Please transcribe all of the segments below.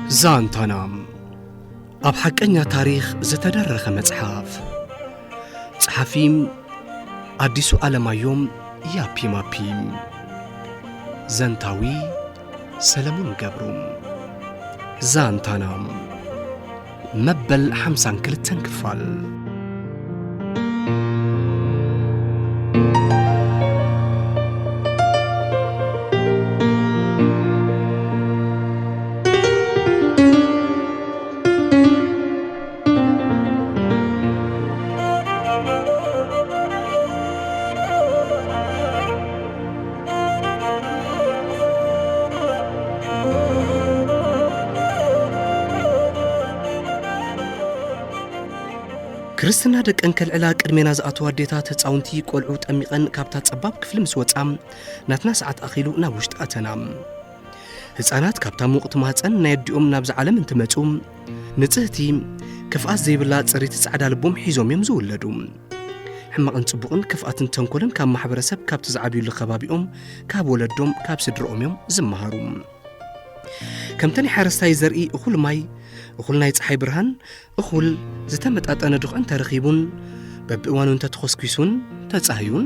زانتانام أب حقنا تاريخ زتدرخ مصحف صحفيم أديسو ألمايوم يابي مابيم زنتاوي سلمون قبروم زانتانام مبل حمسان كلتن كفال ክርስትና ደቀን ከልዕላ ቅድሜና ዝኣተዋ ኣዴታት ህፃውንቲ ቆልዑ ጠሚቐን ካብታ ጸባብ ክፍሊ ምስ ወጻም ናትና ሰዓት ኣኺሉ ናብ ውሽጢ ኣተና ህፃናት ካብታ ሙቕቲ ማህፀን ናይ ኣዲኦም ናብዚ ዓለም እንትመጹ ንጽህቲ ክፍኣት ዘይብላ ጽሪት ጻዕዳ ልቦም ሒዞም እዮም ዝውለዱ ሕማቕን ጽቡቕን ክፍኣትን ተንኮልን ካብ ማሕበረሰብ ካብቲ ዝዓብዩሉ ከባቢኦም ካብ ወለዶም ካብ ስድሮኦም እዮም ዝመሃሩ ከምተን ሓረስታይ ዘርኢ እኹል ማይ እኹል ናይ ፀሓይ ብርሃን እኹል ዝተመጣጠነ ድኽን ተረኺቡን በብእዋኑን ተተኾስኪሱን ተጻህዩን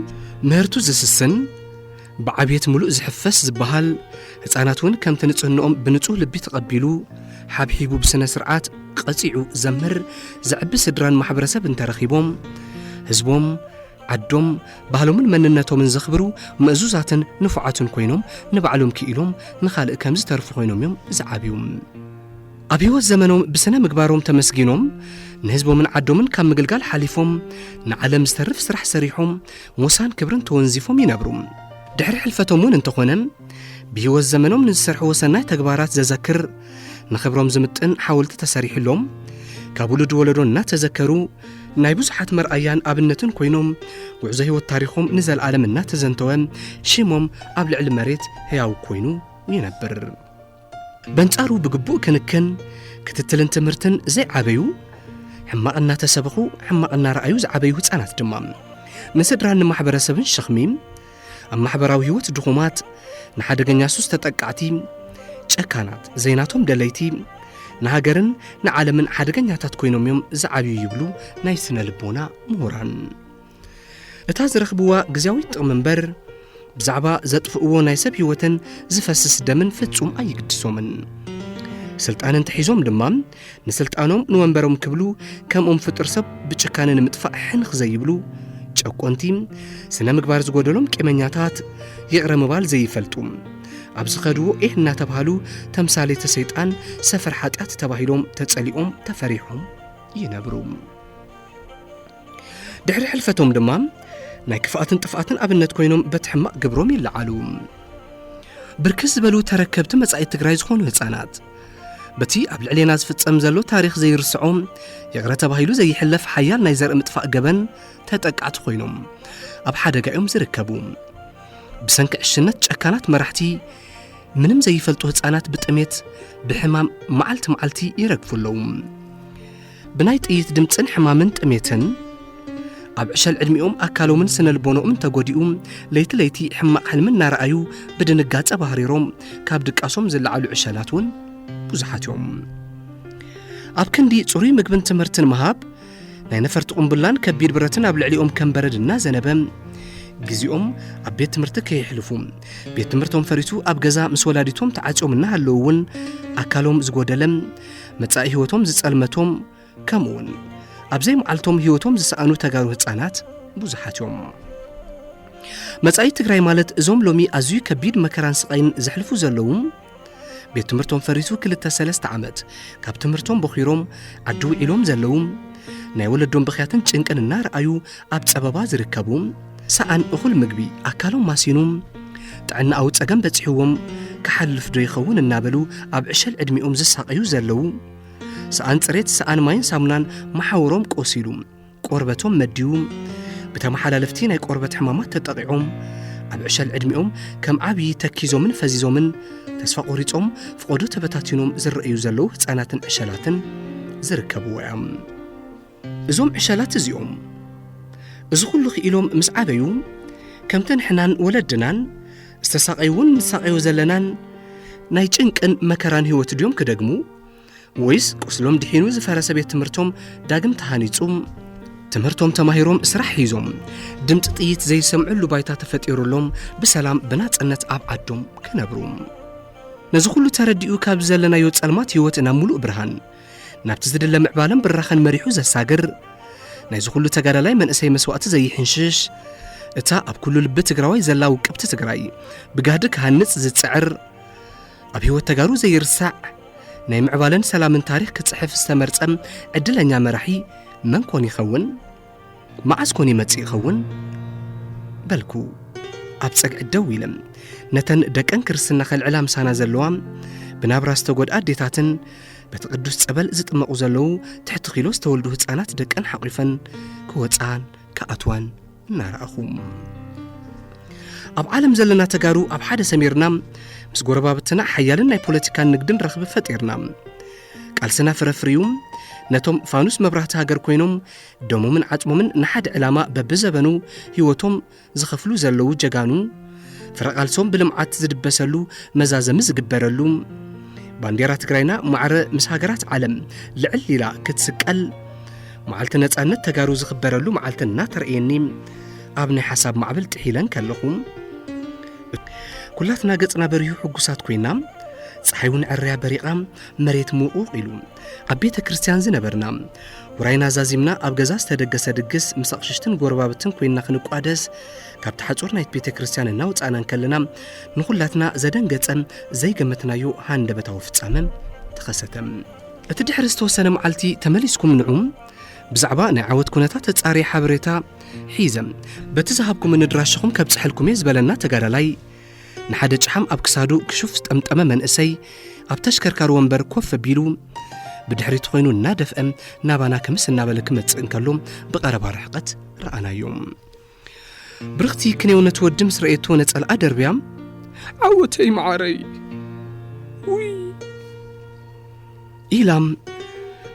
ምህርቱ ዝስስን ብዓብየት ሙሉእ ዝሕፈስ ዝበሃል ህፃናት እውን ከምቲ ንጽህንኦም ብንጹህ ልቢ ተቐቢሉ ሓብሒቡ ብስነ ስርዓት ቀጺዑ ዘምር ዘዕቢ ስድራን ማሕበረሰብ እንተረኺቦም ህዝቦም ዓዶም ባህሎምን መንነቶምን ዘኽብሩ ምእዙዛትን ንፉዓትን ኮይኖም ንባዕሎም ክኢሎም ንኻልእ ከም ዝተርፉ ኮይኖም እዮም ዝዓብዩ ኣብ ህይወት ዘመኖም ብስነ ምግባሮም ተመስጊኖም ንህዝቦምን ዓዶምን ካብ ምግልጋል ሓሊፎም ንዓለም ዝተርፍ ስራሕ ሰሪሖም ሞሳን ክብርን ተወንዚፎም ይነብሩ ድሕሪ ሕልፈቶም እውን እንተኾነ ብህይወት ዘመኖም ንዝሰርሕዎ ሰናይ ተግባራት ዘዘክር ንኽብሮም ዝምጥን ሓወልቲ ተሰሪሕሎም ካብ ውሉድ ወለዶ እናተዘከሩ ናይ ብዙሓት መርኣያን ኣብነትን ኮይኖም ጉዕዞ ህይወት ታሪኾም ንዘለዓለም እናተዘንተወ ሽሞም ኣብ ልዕሊ መሬት ህያው ኮይኑ ይነብር በንጻሩ ብግቡእ ክንክን ክትትልን ትምህርትን ዘይዓበዩ ሕማቕ እናተሰበኹ ሕማቕ እናረኣዩ ዝዓበዩ ህፃናት ድማ ንስድራን ንማሕበረሰብን ሸኽሚ ኣብ ማሕበራዊ ህይወት ድኹማት ንሓደገኛ ሱስ ተጠቃዕቲ ጨካናት ዘይናቶም ደለይቲ ንሃገርን ንዓለምን ሓደገኛታት ኮይኖም እዮም ዝዓብዩ ይብሉ ናይ ስነ ልቦና ምሁራን እታ ዝረኽብዋ ግዝያዊ ጥቕሚ እምበር ብዛዕባ ዘጥፍእዎ ናይ ሰብ ህይወትን ዝፈስስ ደምን ፍጹም ኣይግድሶምን ስልጣን እንተሒዞም ድማ ንስልጣኖም ንወንበሮም ክብሉ ከምኦም ፍጡር ሰብ ብጭካነ ንምጥፋእ ሕንኽ ዘይብሉ ጨቆንቲ ስነ ምግባር ዝጎደሎም ቄመኛታት ይቕረ ምባል ዘይፈልጡ ኣብ ዝኸድዎ እናተባሃሉ ተምሳሌተ ሰይጣን ሰፈር ሓጢኣት ተባሂሎም ተጸሊኦም ተፈሪሖም ይነብሩ ድሕሪ ሕልፈቶም ድማ ናይ ክፍኣትን ጥፍኣትን ኣብነት ኮይኖም በትሕማቕ ግብሮም ይለዓሉ ብርክስ ዝበሉ ተረከብቲ መጻኢ ትግራይ ዝኾኑ ህፃናት በቲ ኣብ ልዕሌና ዝፍጸም ዘሎ ታሪኽ ዘይርስዖም ይቕረ ተባሂሉ ዘይሕለፍ ሓያል ናይ ዘርኢ ምጥፋእ ገበን ተጠቃዕቲ ኮይኖም ኣብ ሓደጋ እዮም ዝርከቡ ብሰንኪ ዕሽነት ጨካናት መራሕቲ ምንም ዘይፈልጡ ህፃናት ብጥሜት ብሕማም መዓልቲ መዓልቲ ይረግፉለዉ ብናይ ጥይት ድምፅን ሕማምን ጥሜትን ኣብ ዕሸል ዕድሚኦም ኣካሎምን ስነ ልቦኖምን ተጎዲኡ ለይቲ ለይቲ ሕማቕ ሕልምን እናረኣዩ ብድንጋጸ ባህሪሮም ካብ ድቃሶም ዝለዓሉ ዕሸላት እውን ብዙሓት እዮም ኣብ ክንዲ ጽሩይ ምግብን ትምህርትን መሃብ ናይ ነፈርቲ ቁምብላን ከቢድ ብረትን ኣብ ልዕሊኦም ከም በረድ እናዘነበ ግዚኦም ኣብ ቤት ትምህርቲ ከይሕልፉ ቤት ትምህርቶም ፈሪሱ ኣብ ገዛ ምስ ወላዲቶም ተዓጽዮም እናሃለዉ እውን ኣካሎም ዝጎደለም መጻኢ ህይወቶም ዝጸልመቶም ከምኡውን ኣብዘይ መዓልቶም ህይወቶም ዝሰኣኑ ተጋሩ ህፃናት ብዙሓት እዮም መጻኢ ትግራይ ማለት እዞም ሎሚ ኣዝዩ ከቢድ መከራን ስቃይን ዘሕልፉ ዘለዉ ቤት ትምህርቶም ፈሪሱ 2-3 ዓመት ካብ ትምህርቶም በኺሮም ዓዲ ውዒሎም ዘለዉ ናይ ወለዶም ብኽያትን ጭንቅን እናረኣዩ ኣብ ጸበባ ዝርከቡ ሰኣን እኹል ምግቢ ኣካሎም ማሲኑ ጥዕናዊ ጸገም በፂሕዎም ክሓልፍ ዶ ይኸውን እናበሉ ኣብ ዕሸል ዕድሚኦም ዝሳቀዩ ዘለዉ ሰኣን ጽሬት ሰኣን ማይን ሳሙናን መሓወሮም ቆሲሉ ቆርበቶም መዲዩ ብተመሓላለፍቲ ናይ ቆርበት ሕማማት ተጠቂዖም ኣብ ዕሸል ዕድሚኦም ከም ዓብዪ ተኪዞምን ፈዚዞምን ተስፋ ቆሪጾም ፍቆዶ ተበታቲኖም ዝረአዩ ዘለዉ ህፃናትን ዕሸላትን ዝርከብዎ እዮም እዞም ዕሸላት እዚኦም እዚ ኩሉ ክኢሎም ምስ ዓበዩ ከምተን ሕናን ወለድናን استساقيون مساقيو زلنان ناي ጭንቅን መከራን ህይወት ድዮም ክደግሙ ወይስ ቁስሎም ድሒኑ ዝፈረሰ ቤት ትምህርቶም ዳግም ተሃኒጹም ትምህርቶም ተማሂሮም ስራሕ ሒዞም ድምፂ ጥይት ዘይሰምዑሉ ባይታ ተፈጢሩሎም ብሰላም ብናጽነት ኣብ ዓዶም ክነብሩ ነዚ ኩሉ ተረዲኡ ካብ ዘለናዮ ጸልማት ህይወት ናብ ሙሉእ ብርሃን ናብቲ ዝድለ ምዕባለም ብራኸን መሪሑ ዘሳግር ናይዚ ኩሉ ተጋዳላይ መንእሰይ መስዋዕቲ ዘይሕንሽሽ እታ ኣብ ኩሉ ልቢ ትግራዋይ ዘላ ውቅብቲ ትግራይ ብጋዲ ክሃንጽ ዝጽዕር ኣብ ህይወት ተጋሩ ዘይርሳዕ ናይ ምዕባለን ሰላምን ታሪኽ ክጽሕፍ ዝተመርጸም ዕድለኛ መራሒ መን ኮን ይኸውን መዓዝ ኮን ይመጽእ ይኸውን በልኩ ኣብ ጸግዒ ደው ኢሎም ነተን ደቀን ክርስትና ኸልዕላ ምሳና ዘለዋ ብናብራ ዝተጐድኣ ኣዴታትን በቲ ቅዱስ ጸበል ዝጥመቑ ዘለዉ ትሕቲ ኪሎ ዝተወልዱ ህፃናት ደቀን ሓቒፈን ክወፃን ክኣትዋን እናረኣኹ ኣብ ዓለም ዘለና ተጋሩ ኣብ ሓደ ሰሚርና ምስ ጎረባብትና ሓያልን ናይ ፖለቲካን ንግድን ረኽቢ ፈጢርና ቃልስና ፍረፍርዩ ነቶም ፋኑስ መብራህቲ ሃገር ኮይኖም ደሞምን ዓጽሞምን ንሓደ ዕላማ በብዘበኑ ህይወቶም ዝኸፍሉ ዘለዉ ጀጋኑ ፍረቓልሶም ብልምዓት ዝድበሰሉ መዛዘሚ ዝግበረሉ ባንዴራ ትግራይና ማዕረ ምስ ሃገራት ዓለም ልዕል ኢላ ክትስቀል መዓልቲ ነጻነት ተጋሩ ዝኽበረሉ መዓልቲ እናተርእየኒ ኣብ ናይ ሓሳብ ማዕበል ጥሒለን ከለኹ ኩላትና ገጽና በርዩ ሕጉሳት ኮይና ፀሐዩን ዕርያ በሪቓ መሬት ሙቑቕ ኢሉ ኣብ ቤተ ክርስቲያን ዝነበርና ወራይና ዛዚምና ኣብ ገዛ ዝተደገሰ ድግስ ምስ ኣቕሽሽትን ጎረባብትን ኮይና ክንቋደስ ካብ ተሓጾር ናይት ቤተ ክርስቲያን እናውፃናን ከለና ንኹላትና ዘደንገጸ ዘይገመትናዮ ሃንደበታዊ ፍጻመ ተኸሰተ እቲ ድሕሪ ዝተወሰነ መዓልቲ ተመሊስኩም ንዑ ብዛዕባ ናይ ዓወት ኩነታት ተጻርየ ሓበሬታ ሒዘም በቲ ዝሃብኩም ንድራሽኹም ከብጽሐልኩም እየ ዝበለና ተጋዳላይ ንሓደ ጭሓም ኣብ ክሳዱ ክሹፍ ጠምጠመ መንእሰይ ኣብ ተሽከርካሪ ወንበር ኮፍ ኣቢሉ ብድሕሪት ኮይኑ እናደፍአ ናባና ከምስ እናበለ ክመጽእ እንከሎ ብቐረባ ርሕቐት ረኣናዮም ብርኽቲ ክንየውነት ወዲ ምስ ረአየቶ ነጸልኣ ደርብያ ዓወተይ ማዓረይ ውይ ኢላም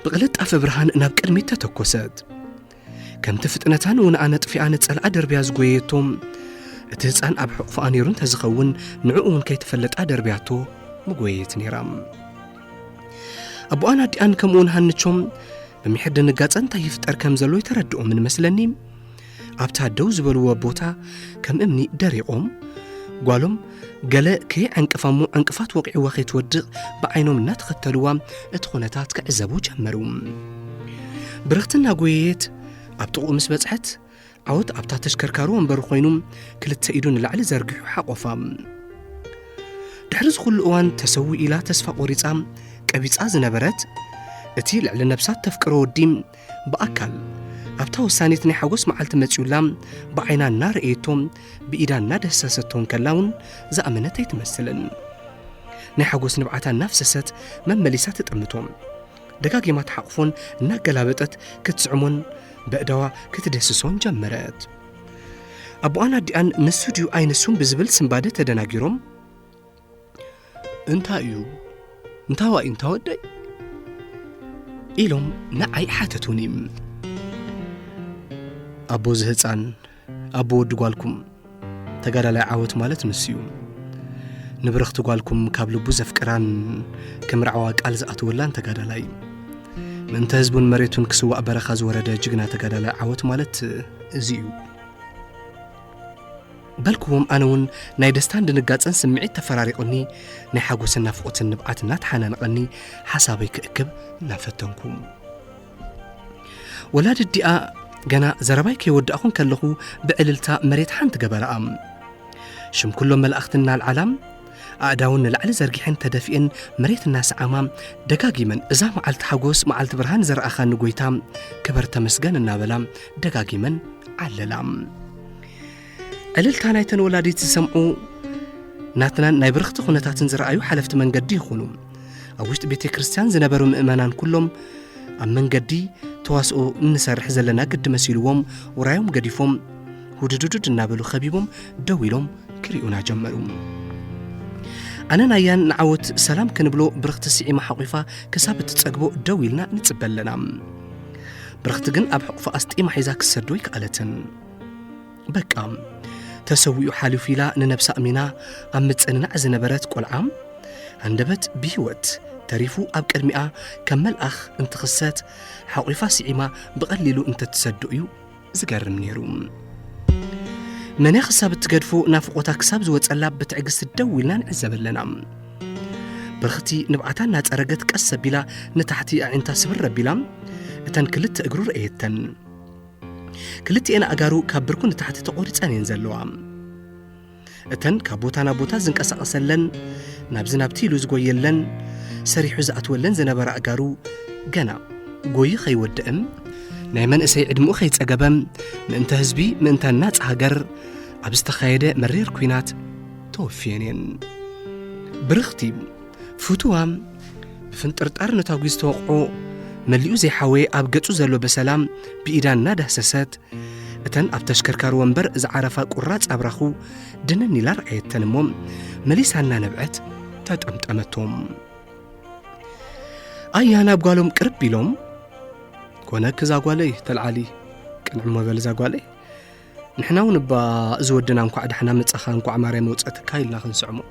ብቕልጣፈ ብርሃን ናብ ቅድሚት ተተኰሰት ከምቲ ፍጥነታን ውንኣ ነጥፊኣ ነጸልኣ ደርብያ ዝጐየቶም እቲ ህፃን ኣብ ሕቑፋ ነይሩን ተዝኸውን ንዕኡ እውን ከይተፈለጣ ደርብያቶ ምጐየት ነይራ ኣቦኣን ኣዲኣን ከምኡውን ሃንቾም ብምሕር ድንጋጸ እንታይ ይፍጠር ከም ዘሎ ይተረድኦም መስለኒ ኣብታ ደው ዝበልዎ ቦታ ከም እምኒ ደሪቖም ጓሎም ገለ ከይዕንቅፋሞ ዕንቅፋት ወቂዕዋ ከይትወድቕ ብዓይኖም እናተኸተልዋ እቲ ኩነታት ክዕዘቡ ጀመሩ ብርኽትና ጐየት ኣብ ጥቕኡ ምስ በጽሐት ዓወት ኣብታ ተሽከርካሪ ወንበሩ ኮይኑ ክልተ ኢዱ ንላዕሊ ዘርጊሑ ሓቆፋ ድሕሪ ዝኹሉ እዋን ተሰዊ ኢላ ተስፋ ቆሪፃ ቀቢፃ ዝነበረት እቲ ልዕሊ ነብሳት ተፍቅሮ ወዲ ብኣካል ኣብታ ውሳኔት ናይ ሓጎስ መዓልቲ መፂኡላ ብዓይና እናርአየቶም ብኢዳ እናደሰሰቶም ከላውን ዝኣመነት ኣይትመስልን ናይ ሓጎስ ንብዓታ እናፍሰሰት መመሊሳ ትጥምቶም ደጋጊማ ተሓቕፎን እናገላበጠት ክትስዕሞን በእዳዋ ክትደስሶን ጀመረት ኣቦኣን ኣዲኣን ንሱ ድዩ ኣይንሱም ብዝብል ስምባደ ተደናጊሮም እንታይ እዩ እንታዋይ እንታወደይ ኢሎም ንዓይ ሓተቱኒ ኣቦ ዝህፃን ኣቦ ወዲ ጓልኩም ተጋዳላይ ዓወት ማለት ንሱ እዩ ንብርኽቲ ጓልኩም ካብ ልቡ ዘፍቅራን ከምርዓዋ ቃል ዝኣትወላን ተጋዳላይ ምንተ ህዝቡን መሬቱን ክስዋዕ በረኻ ዝወረደ ጅግና ተጋዳላይ ዓወት ማለት እዚ እዩ በልክዎም ኣነውን ናይ ደስታን ድንጋጸን ስምዒት ተፈራሪቑኒ ናይ ሓጎስን ናፍቆትን ንብዓት እናተሓናነቐኒ ሓሳበይ ክእክብ እናፈተንኩም ወላድ ዲኣ ገና ዘረባይ ከይወዳእኹን ከለኹ ብዕልልታ መሬት ሓንቲ ገበረኣ ሽም ኩሎም መላእኽትና ልዓላም ኣእዳውን ንላዕሊ ዘርጊሐን ተደፊአን መሬት እናሰዓማ ደጋጊመን እዛ መዓልቲ ሓጎስ መዓልቲ ብርሃን ዘረኣኻ ንጎይታ ክበር ተመስገን እናበላ ደጋጊመን ዓለላ ዕልልታ ናይተን ወላዲት ዝሰምዑ ናትናን ናይ ብርኽቲ ኩነታትን ዝረኣዩ ሓለፍቲ መንገዲ ይኹኑ ኣብ ውሽጢ ቤተ ክርስቲያን ዝነበሩ ምእመናን ኩሎም ኣብ መንገዲ ተዋስኦ እንሰርሕ ዘለና ግዲ መሲልዎም ውራዮም ገዲፎም ሁድድድ እናበሉ ኸቢቦም ደው ኢሎም ክሪኡና ጀመሩ ኣነ ናያን ንዓወት ሰላም ክንብሎ ብርኽቲ ስዒማ ሓቑፋ ክሳብ እትጸግቦ ደው ኢልና ንጽበለና ብርኽቲ ግን ኣብ ሕቑፋ ኣስጢማ ሒዛ ክሰዶ ይከኣለትን በቃ ተሰዊኡ ሓሊፉ ኢላ ንነብሳ እሚና ኣብ ምጽንናዕ ዝነበረት ቆልዓ አንደበት ብህይወት تريفو أب كرمئة كمل أخ انتخسات حقيفة سعيمة بقللو انت تصدقيو زقرم نيروم من يخسب تقدفو نافقوتا كساب زوات ألاب بتعقس الدويلان عزب لنا برختي نبعتان نتأرقت كأسا بلا نتحتي أعنتا سبر بلا اتن كلت أقرور ايتن كلتي أنا أقارو كابركو نتحتي تقوريت أن ينزلوام اتن كابوتانا بوتا زنك أساقسلن نابزنا بتيلو زقويلن سريحو زأتولن زنبرا أقارو قنا قوي خي ودئم نايمان اسي عدمو خي تأقبم من هزبي من النات هاقر عبستخايدة مرير كوينات توفينين برختي فتوام فنترتار نتاقويز توقعو مليو زي حاوي أب قطو زلو بسلام بإيدان ناده سسات اتن أب تشكركار وانبر زعرفا قرات أبرخو دنني لارعي التنموم مليسانا نبعت تاتقمت أمتهم أيانا بقالهم قرب بيلوم كونك زاقوالي تلعالي كان عمو بل زاقوالي نحنا ونبا زودنا نكو عد حنا متأخا نكو عماري موتسأت كايلنا خنسعمو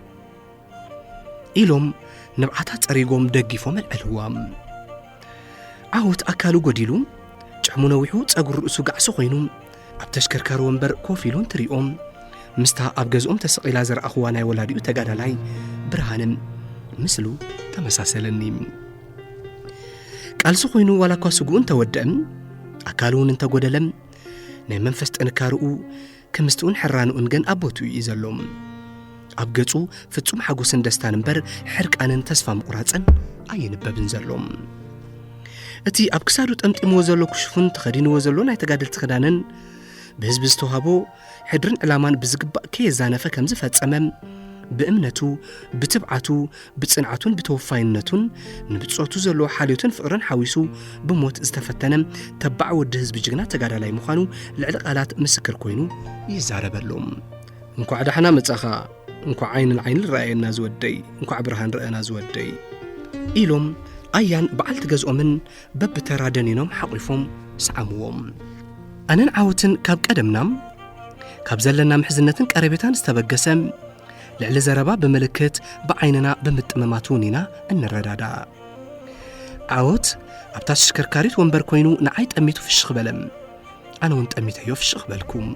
إيلوم نبعتات أريقوم دقيفوم الألوام عاوت أكالو قديلوم جعمو نويحو تأقر رؤسو قعسو خينوم أب تشكركار وانبر كوفيلون تريقوم مستا أبقزوم تسقيلا زر أخوانا ولاديو تقادالاي برهانم مثلو تمساسلنيم قالسو خوينو ولا كاسوغون تودأم أكالون انت قدلم ناي منفست انكارو كمستون حرانو انجن أبوتو يزلوم أبقزو فتسوم حاقو سندستان بر حرك أنن تسفى مقراتن أين بابن زلوم اتي أبكسادو تأمت إموزلو كشفون تخدين وزلو ناي تقادل تخدانن بهزبز توهابو حدرن علامان بزقبا كيزانفا كمزفات أمام بأمنتو بتبعتو بتصنعتون بتوفاينتون نبتصوتو زلو حاليوتن فقرن حاويسو بموت استفتنم تبع ودهز بجغنا تقادا لاي مخانو لعلقالات مسكر كوينو يزاربلوم انكو عدا حنا متأخا انكو عين العين رأينا زودي انكو عبرهان رأينا زودي إيلوم أيان بعالت جزء من باب ترادنينهم حقيفهم سعموهم أنا نعاوتن كاب قدمنام كاب زلنا محزنتن قريبتان استبقسم لعل زربا بملكت بعيننا بمتمماتونينا ان الردادا عاوت ابتاش شكركاريت وانبر كوينو نعيت اميتو في الشخبلم انا وانت اميتيو في الشخبلكم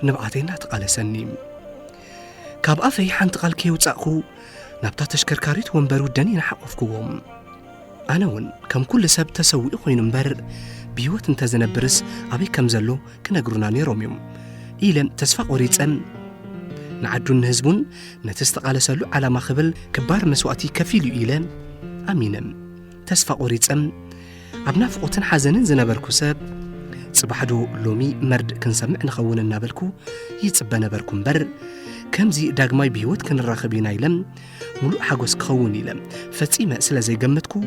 نبعاتينا تقالسني كاب افي حانت قال كيو تاخو نبتا تشكركاريت وانبرو دانينا حقفكوهم انا ون كم كل سب تسوي خوين مبر بيوت انت زنبرس ابي كم زلو كنغرونا نيروميوم إيلم تسفق وريتسم نعدون هزبون نتستقال سلو على ما خبل كبار مسواتي كفيلو إيلم أمينم تسفق وريتسم عبنا فقوتن حزنن زنبركو سب صباحدو لومي مرد كنسمع نخون النابلكو يتصبى نبركم بر كمزي داقماي بيوت كن الراخبين إيلم ملو حاقوس كخون إيلم فتيمة سلا زي قمتكو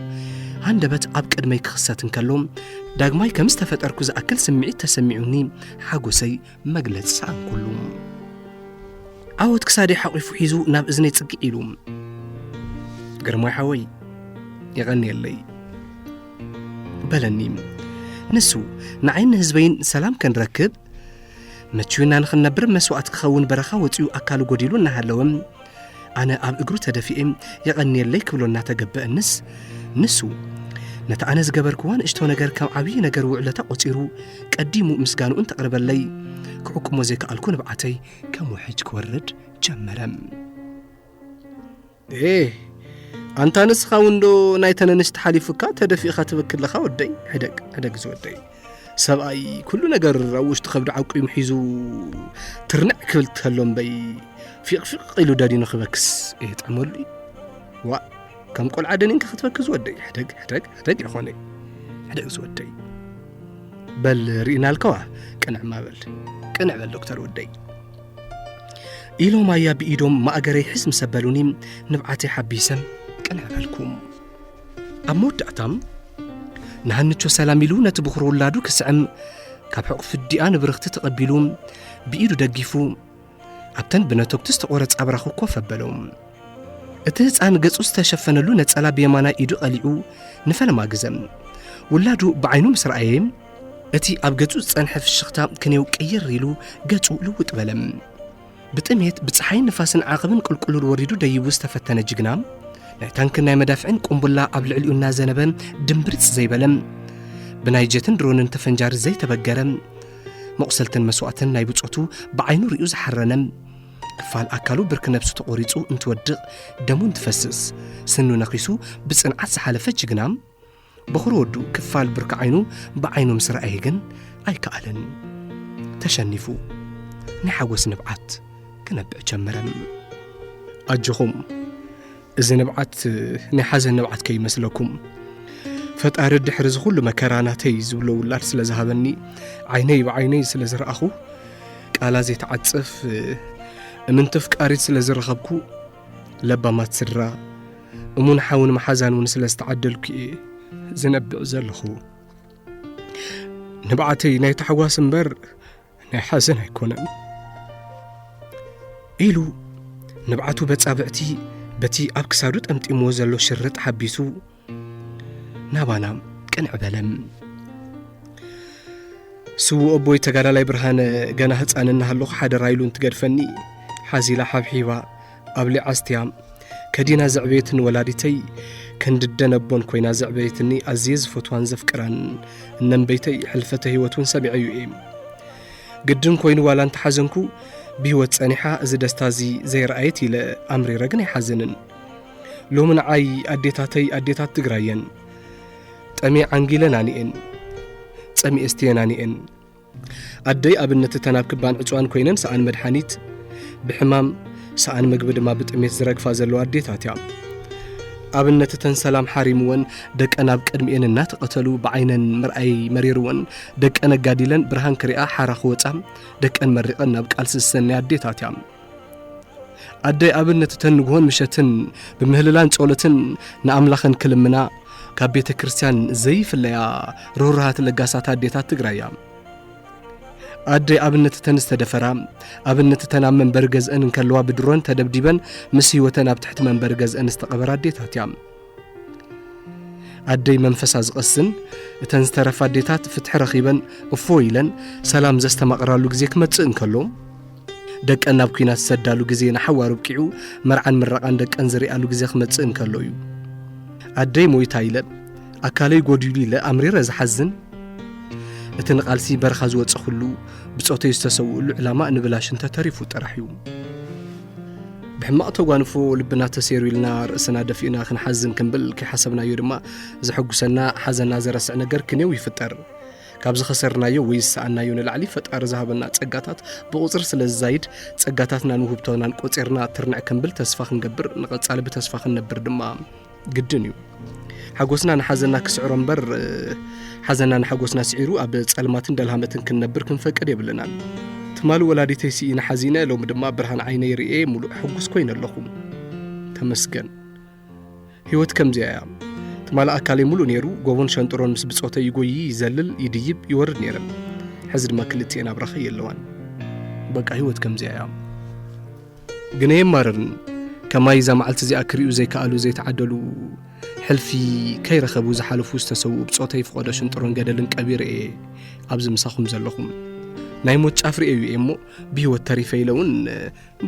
هندبت أبك أدمي كخصات نكلم داقماي كمستفت أركوز أكل سمعي تسمعوني حاقوسي مقلت سعن كلهم عاود كسادي حقيفو حيزو ناب إذني تسقئيلوم قرموي حوي يغني اللي بلنيم نسو نعين هزبين سلام كان ركب متشوينا نخل نبر مسوات كخون برخا وتيو أكالو قديلو نهالوم أنا أب إقرو تدفئم يغني اللي كبلو ناتقبأ نسو نتعنز قبركوان اشتو نقر كم عبي نقر وعلتا قطيرو قديمو مسقانو انت قرب اللي كعكمو زيك ألكون بعتي كم وحج كورد جمرم ايه أنت نسخة وندو نايتنا نستحاليفكا تدفئ خاتبك لخا ودي هدق زودي سبأي كل نقر روش تخبر عوقي محيزو ترنع كبلت هلوم بي فيق إلو دادي نخبكس ايه تعمل لي كم قول عدنين كختبك زودي حدق يا خوني حدق زودي بل رئينا الكوا كنع بل دكتور ودي إلو ما يابي إيدوم ما أقري حسم سبالونيم نبعاتي حبيسم كنع بالكم أمود دعتم نهنتشو سلاميلو نتبخرو اللادو كسعم كابحق في الديان برغت تقبلوم بإيدو دقيفو أبتن بناتوك تستقورت أبرخو كوفا بلوم اتهز عن قصو استشفنلو نتسألا بيمانا إيدو قليعو نفل ما قزم ولادو بعينو مسرعيم اتي أب قصو تسانح في الشخطة كنيو كير ريلو قصو لوت بلم بتأميت بتصحين نفاسن عاقبن كل الوردو دايبو استفتنا جيجنام ናይ ታንክን ናይ መዳፍዕን ቁምቡላ ኣብ ልዕሊኡ እናዘነበ ድምብርፅ ዘይበለም ብናይ ድሮንን ተፈንጃሪ ዘይተበገረ መቁሰልትን መስዋዕትን ናይ ብጾቱ ብዓይኑ ርኡ ዝሓረነ ክፋል ኣካሉ ብርክ ነብሱ ተቆሪጹ እንትወድቕ ደሙ እንትፈስስ ስኑ ነኺሱ ብጽንዓት ዝሓለፈ ጅግና በኽሪ ወዱ ክፋል ብርክ ዓይኑ ብዓይኑ ምስ ረኣየ ግን ኣይከኣለን ተሸኒፉ ናይ ሓጎስ ንብዓት ክነብዕ ጀመረ ኣጅኹም እዚ ንብዓት ናይ ሓዘን ንብዓት ከይመስለኩም ፈጣሪ ድሕሪ ዝኹሉ መከራናተይ ዝብሎ ውላድ ስለ ዝሃበኒ ዓይነይ ብዓይነይ ስለ ዝረኣኹ ቃላ ዘይተዓጽፍ እምንቲ ፍቃሪት ስለ ዝረኸብኩ ለባማት ስድራ እሙን ሓውን መሓዛን እውን ስለ ዝተዓደልኩ እየ ዝነብዕ ዘለኹ ንብዓተይ ናይ ተሓጓስ እምበር ናይ ሓዘን ኣይኮነን ኢሉ ንብዓቱ በጻብዕቲ በቲ ኣብ ክሳዱ ጠምጢምዎ ዘሎ ሽርጥ ሓቢሱ ናባና ቅንዕ በለም ስው ኣቦይ ተጋዳላይ ብርሃነ ገና ህፃን እናሃለኹ ሓደራ ኢሉ እንትገድፈኒ ሓዚላ ሓብሒባ ኣብ ሊዓስትያ ከዲና ዘዕበየትን ወላዲተይ ክንድደነቦን ኮይና ዘዕበየትኒ ኣዝየ ዝፈትዋን ዘፍቅራን እነንበይተይ ሕልፈተ ህይወቱን ሰሚዐዩ እየ ግድን ኮይኑ ዋላ እንተሓዘንኩ ብህይወት ጸኒሓ እዚ ደስታ እዚ ዘይረኣየት ኢለ ኣምሪረ ግን ኣይሓዝንን ሎሚ ንዓይ ኣዴታተይ ኣዴታት ትግራየን ጠሚ ዓንጊለና ኒአን ጸሚ እስትየና ኒአን ኣደይ ኣብነት ተናብ ክባን ዕፅዋን ኮይነን ሰኣን መድሓኒት ብሕማም ሰኣን ምግቢ ድማ ብጥሜት ዝረግፋ ዘለዎ ኣዴታት እያ ኣብነት ተንሰላም ሓሪምወን ደቀን ኣብ ቅድሚአን እናተቐተሉ ብዓይነን ምርኣይ መሪርወን ደቀን ኣጋዲለን ብርሃን ክሪኣ ሓራ ክወፃ ደቀን መሪቐን ናብ ቃልሲ ዝሰናይ ኣዴታት እያ ኣደይ ኣብነት ተንግሆን ምሸትን ብምህልላን ጸሎትን ንኣምላኽን ክልምና ካብ ቤተ ክርስቲያን ዘይፍለያ ሩህሩሃት ለጋሳት ኣዴታት ትግራይ እያ ኣደይ ኣብነት ተንስተደፈራ ኣብነት ተናብ መንበር ገዝአን እንከለዋ ብድሮን ተደብዲበን ምስ ህይወተን ኣብ ትሕቲ መንበር ገዝአን ዝተቐበራ ኣዴታት እያ ኣደይ መንፈሳ ዝቐስን እተን ዝተረፋ ኣዴታት ፍትሒ ረኺበን እፎ ኢለን ሰላም ዘስተማቕራሉ ግዜ ክመጽእ እንከሎ ደቀን ናብ ኩናት ዝሰዳሉ ግዜ ንሓዋሩ ብቂዑ መርዓን ምረቓን ደቀን ዝሪኣሉ ግዜ ክመጽእ እንከሎ እዩ ኣደይ ሞይታ ኢለ ኣካለይ ጎዲሉ ኢለ ኣምሪረ ዝሓዝን እቲ ንቓልሲ በረኻ ዝወፅእ ኩሉ ብጾተይ ዝተሰውኡሉ ዕላማ ንብላሽን ተተሪፉ ጥራሕ እዩ ብሕማቕ ተጓንፎ ልብና ተሰይሩ ኢልና ርእስና ደፊእና ክንሓዝን ክንብል ከይሓሰብናዮ ድማ ዘሐጉሰና ሓዘና ዘረስዕ ነገር ክንየው ይፍጠር ካብ ዝኸሰርናዮ ወይ ዝሰኣናዮ ንላዕሊ ፈጣሪ ዝሃበና ጸጋታት ብቁፅር ስለ ዝዛይድ ጸጋታትና ንውህብቶናን ቆፂርና ትርንዕ ክንብል ተስፋ ክንገብር ንቐጻሊ ብተስፋ ክንነብር ድማ ግድን እዩ ሓጎስና ንሓዘና ክስዕሮ እምበር ሓዘና ንሓጎስና ስዒሩ ኣብ ጸልማትን ደልሃመትን ክንነብር ክንፈቅድ የብልናን ትማል ወላዲተይ ሲኢና ሓዚነ ሎም ድማ ብርሃን ዓይነይ ርኤ ሙሉእ ሕጉስ ኮይነ ኣለኹ ተመስገን ህይወት ከምዚያ እያ ትማል ኣካለይ ሙሉእ ነይሩ ጎቦን ሸንጥሮን ምስ ብጾተይ ይጎይ ይዘልል ይድይብ ይወርድ ነይረ ሕዚ ድማ ክልቲአን ኣብራኸ የለዋን በቃ ህይወት ከምዚያ እያ ግን የማረርን ከማይ ዛ መዓልቲ እዚኣ ክሪኡ ዘይከኣሉ ዘይተዓደሉ ሕልፊ ከይረኸቡ ዝሓለፉ ዝተሰውኡ ብጾተይ ፍቆዶ ሽንጥሮን ገደልን ቀቢር እየ ኣብዚ ምሳኹም ዘለኹም ናይ ሞት ጫፍ ርኤዩ እየ እሞ ብህይወት ተሪፈ ኢለውን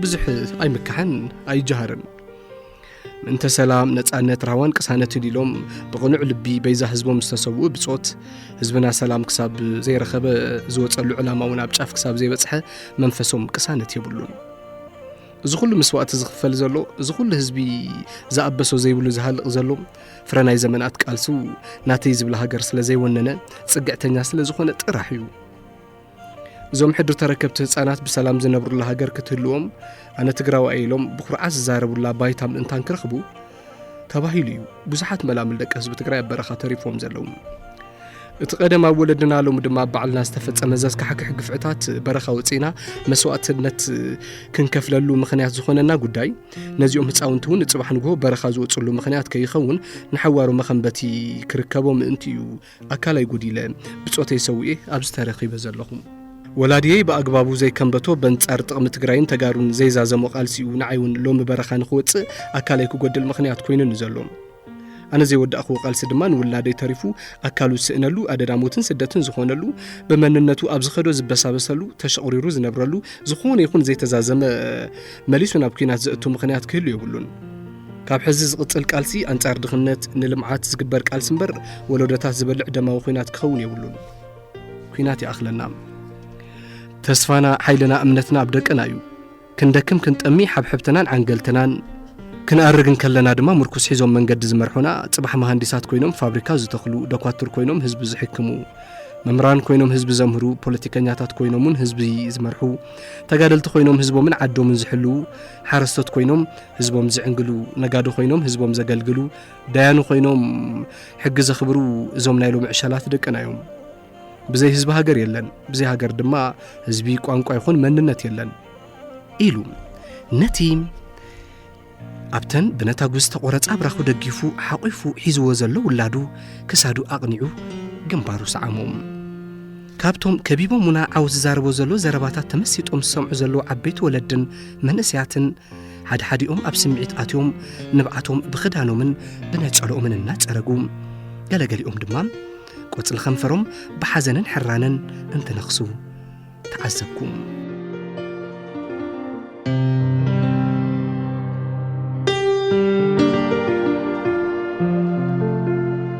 ብዙሕ ኣይምካሕን ኣይጀሃርን ምንተ ሰላም ነጻነት ራዋን ቅሳነት ኢሎም ብቕኑዕ ልቢ በይዛ ህዝቦም ዝተሰውኡ ብጾት ህዝብና ሰላም ክሳብ ዘይረኸበ ዝወጸሉ ዕላማ እውን ኣብ ጫፍ ክሳብ ዘይበጽሐ መንፈሶም ቅሳነት የብሉን እዚ ኩሉ መስዋዕቲ ዝኽፈል ዘሎ እዚ ኩሉ ህዝቢ ዝኣበሶ ዘይብሉ ዝሃልቕ ዘሎ ፍረ ናይ ዘመናት ቃልሱ ናተይ ዝብላ ሃገር ስለ ዘይወነነ ጽግዕተኛ ስለ ዝኾነ ጥራሕ እዩ እዞም ሕድር ተረከብቲ ህፃናት ብሰላም ዝነብሩላ ሃገር ክትህልዎም ኣነ ትግራዋይ ኢሎም ብኩርዓት ዝዛረቡላ ባይታ ምእንታን ክረኽቡ ተባሂሉ እዩ ብዙሓት መላምል ደቂ ህዝቢ ትግራይ ኣብ በረኻ ተሪፎም ዘለዉ እቲ ቀደም ኣብ ወለድና ሎም ድማ በዓልና ዝተፈጸመ ዘስካሕክሕ ግፍዕታት በረኻ ወፂና መስዋዕትነት ክንከፍለሉ ምኽንያት ዝኾነና ጉዳይ ነዚኦም ህፃውንቲ እውን እፅባሕ ንግሆ በረኻ ዝወፅሉ ምኽንያት ከይኸውን ንሓዋሩ መኸንበቲ ክርከቦ ምእንቲ እዩ ኣካላይ ጉዲለ ብጾተይ ሰውኤ ኣብ ዝተረኺበ ዘለኹ ወላዲየይ በኣግባቡ ዘይከንበቶ በንጻር ጥቕሚ ትግራይን ተጋሩን ዘይዛዘሞ ቃልሲኡ ንዓይውን ሎሚ በረኻ ንኽወፅእ ኣካላይ ክጎድል ምኽንያት ኮይኑን ዘሎም ኣነ ዘይወዳእኹ ቃልሲ ድማ ንውላደይ ተሪፉ ኣካሉ ዝስእነሉ ኣደዳሞትን ስደትን ዝኾነሉ በመንነቱ ኣብ ዝኸዶ ዝበሳበሰሉ ተሸቑሪሩ ዝነብረሉ ዝኾነ ይኹን ዘይተዛዘመ መሊሱ ናብ ኩናት ዘእቱ ምኽንያት ክህሉ የብሉን ካብ ሕዚ ዝቕፅል ቃልሲ ኣንጻር ድኽነት ንልምዓት ዝግበር ቃልሲ እምበር ወለዶታት ዝበልዕ ደማዊ ኩናት ክኸውን የብሉን ኩናት ይኣኽለና ተስፋና ሓይልና እምነትና ኣብ ደቅና እዩ ክንደክም ክንጠሚ ሓብሕብተናን ዓንገልተናን ክንኣርግን ከለና ድማ ምርኩስ ሒዞም መንገዲ ዝመርሑና ጽባሕ መሃንዲሳት ኮይኖም ፋብሪካ ዝተኽሉ ደኳትር ኮይኖም ህዝቢ ዝሕክሙ መምራን ኮይኖም ህዝቢ ዘምህሩ ፖለቲከኛታት ኮይኖምን ህዝቢ ዝመርሑ ተጋደልቲ ኮይኖም ህዝቦምን ዓዶምን ዝሕሉ ሓረስቶት ኮይኖም ህዝቦም ዝዕንግሉ ነጋዶ ኮይኖም ህዝቦም ዘገልግሉ ዳያኑ ኮይኖም ሕጊ ዘኽብሩ እዞም ናይ ሎሚ ዕሸላት ደቅና እዮም ብዘይ ህዝቢ ሃገር የለን ብዘይ ሃገር ድማ ህዝቢ ቋንቋ ይኹን መንነት የለን ኢሉ ነቲ ኣብተን ብነታ ጉዝ ተቆረጻ ብራኹ ደጊፉ ሓቂፉ ሒዝዎ ዘሎ ውላዱ ክሳዱ ኣቕኒዑ ግንባሩ ሰዓሞም ካብቶም ከቢቦም ሙና ዓውዝ ዛረቦ ዘሎ ዘረባታት ተመሲጦም ሰምዑ ዘሎ ዓበይቲ ወለድን መንእስያትን ሓድሓዲኦም ኣብ ስምዒት ኣትዮም ንብዓቶም ብኽዳኖምን ብነጸሎኦምን እናጸረጉ ገለገሊኦም ድማ ቆጽሊ ኸንፈሮም ብሓዘንን ሕራንን እንትነኽሱ ተዓዘብኩም